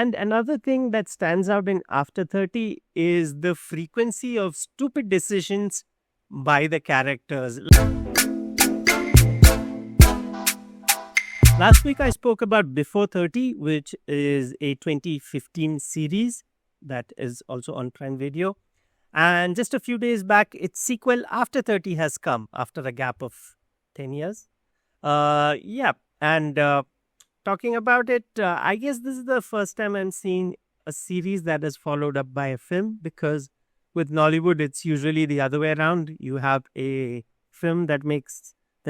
And another thing that stands out in After 30 is the frequency of stupid decisions by the characters. Last week I spoke about Before 30, which is a 2015 series that is also on Prime Video. And just a few days back, its sequel After 30 has come after a gap of 10 years. Yeah. And talking about it, I guess this is the first time I'm seeing a series that is followed up by a film, because with Nollywood, it's usually the other way around. You have a film that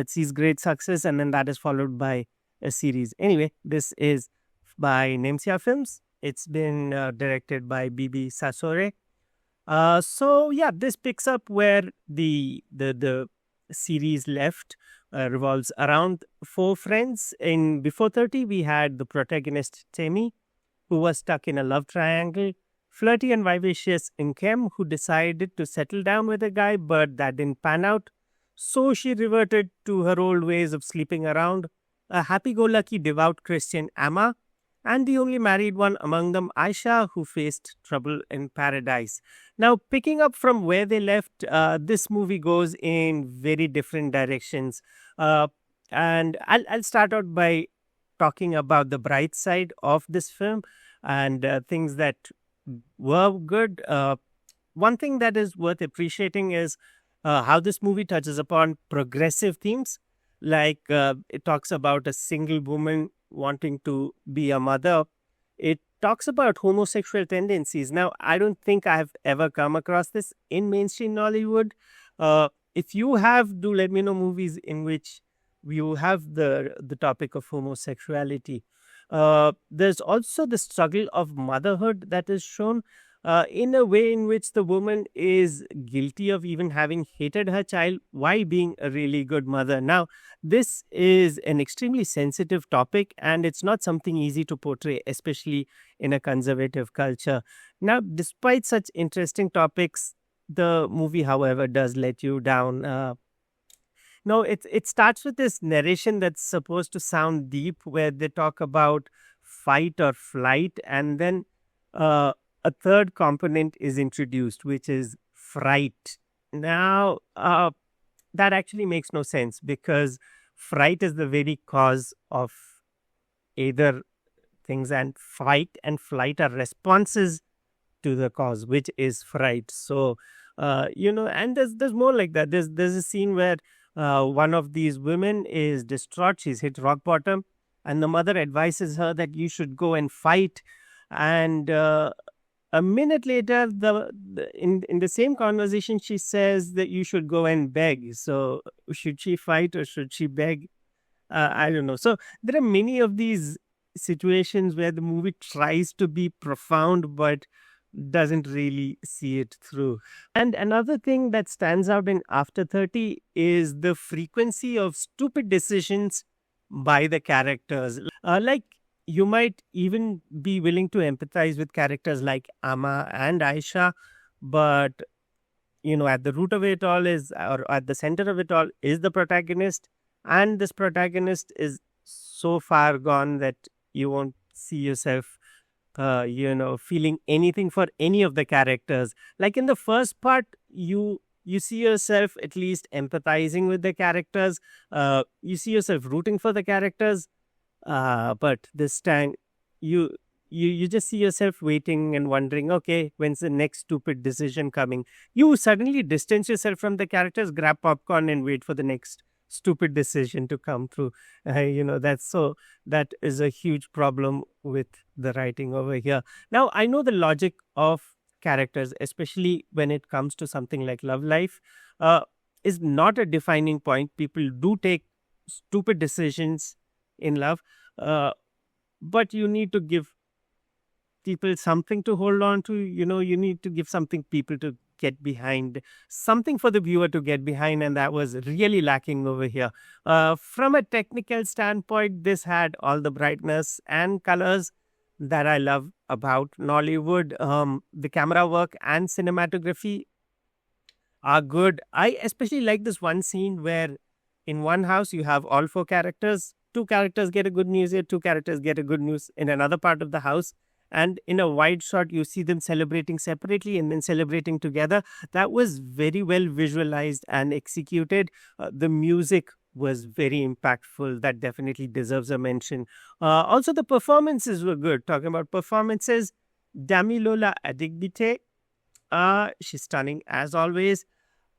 sees great success, and then that is followed by a series. Anyway, this is by Nemsia Films. It's been directed by B B Sasore. So yeah, this picks up where the series left, revolves around four friends. In Before 30, we had the protagonist Temi, who was stuck in a love triangle, flirty and vivacious Inkem, who decided to settle down with a guy, but that didn't pan out. So she reverted to her old ways of sleeping around, a happy-go-lucky devout Christian Amma, and the only married one among them, Icha, who faced trouble in paradise. Now, picking up from where they left, this movie goes in very different directions. And I'll start out by talking about the bright side of this film and things that were good. One thing that is worth appreciating is how this movie touches upon progressive themes. Like it talks about a single woman wanting to be a mother. It talks about homosexual tendencies. Now, I don't think I have ever come across this in mainstream Nollywood. If you have, do let me know movies in which you have the topic of homosexuality. There's also the struggle of motherhood that is shown in a way in which the woman is guilty of even having hated her child while being a really good mother. Now, this is an extremely sensitive topic, and it's not something easy to portray, especially in a conservative culture. Now, despite such interesting topics, the movie, however, does let you down. No, it starts with this narration that's supposed to sound deep, where they talk about fight or flight, and then a third component is introduced, which is fright. Now, that actually makes no sense, because fright is the very cause of either things, and fight and flight are responses to the cause, which is fright. So, and there's more like that. There's a scene where one of these women is distraught. She's hit rock bottom, and the mother advises her that you should go and fight. And a minute later, in the same conversation, she says that you should go and beg. So should she fight or should she beg? I don't know. So there are many of these situations where the movie tries to be profound but doesn't really see it through. And another thing that stands out in After 30 is the frequency of stupid decisions by the characters. Like, you might even be willing to empathize with characters like Amma and Aisha, but at the root of it all is, or at the center of it all, is the protagonist, and this protagonist is so far gone that you won't see yourself feeling anything for any of the characters. Like in the first part, you see yourself at least empathizing with the characters. You see yourself rooting for the characters. But this time you just see yourself waiting and wondering, okay, when's the next stupid decision coming? You suddenly distance yourself from the characters, grab popcorn and wait for the next stupid decision to come through. That is a huge problem with the writing over here. Now, I know the logic of characters, especially when it comes to something like love life, is not a defining point. People do take stupid decisions in love, but you need to give people something to hold on to. You need to give something people to get behind, something for the viewer to get behind, and that was really lacking over here. From a technical standpoint, this had all the brightness and colors that I love about Nollywood. The camera work and cinematography are good. I especially like this one scene where in one house you have all four characters. Two characters get a good news here, two characters get a good news in another part of the house. and in a wide shot you see them celebrating separately and then celebrating together. That was very well visualized and executed. The music was very impactful. That definitely deserves a mention. Also, the performances were good. Talking about performances, Damilola Adegbite, she's stunning as always,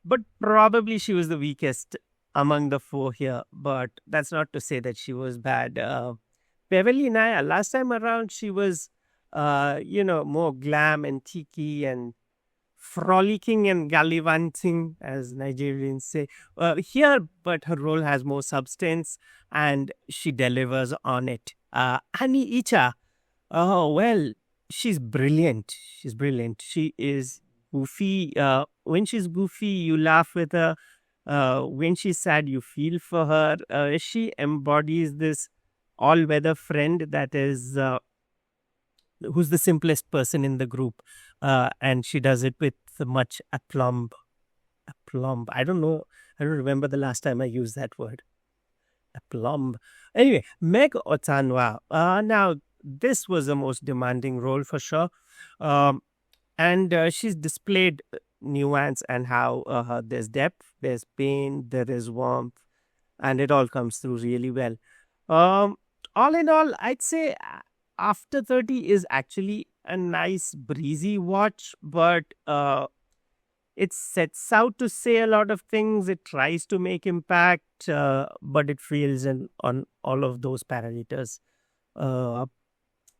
but probably she was the weakest among the four here. But that's not to say that she was bad. Beverly Naya, last time around, she was, more glam and tiki and frolicking and gallivanting, as Nigerians say. Here, but her role has more substance and she delivers on it. Annie Icha, oh, well, she's brilliant. She's brilliant. She is goofy. When she's goofy, you laugh with her. When she's sad, you feel for her. She embodies this all weather friend that is who's the simplest person in the group, and she does it with much aplomb. Aplomb. I don't know. I don't remember the last time I used that word. Aplomb. Anyway, Meg Otanwa. Now, this was the most demanding role for sure. And she's displayed nuance and how there's depth, there's pain, there is warmth, and it all comes through really well. All in all, I'd say After 30 is actually a nice breezy watch, but it sets out to say a lot of things. It tries to make impact, but it fails on all of those parameters. Uh,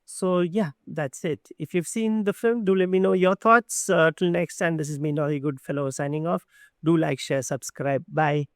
so yeah, that's it. If you've seen the film, do let me know your thoughts. Till next time, this is me, Nollywood Fellow, signing off. Do like, share, subscribe. Bye.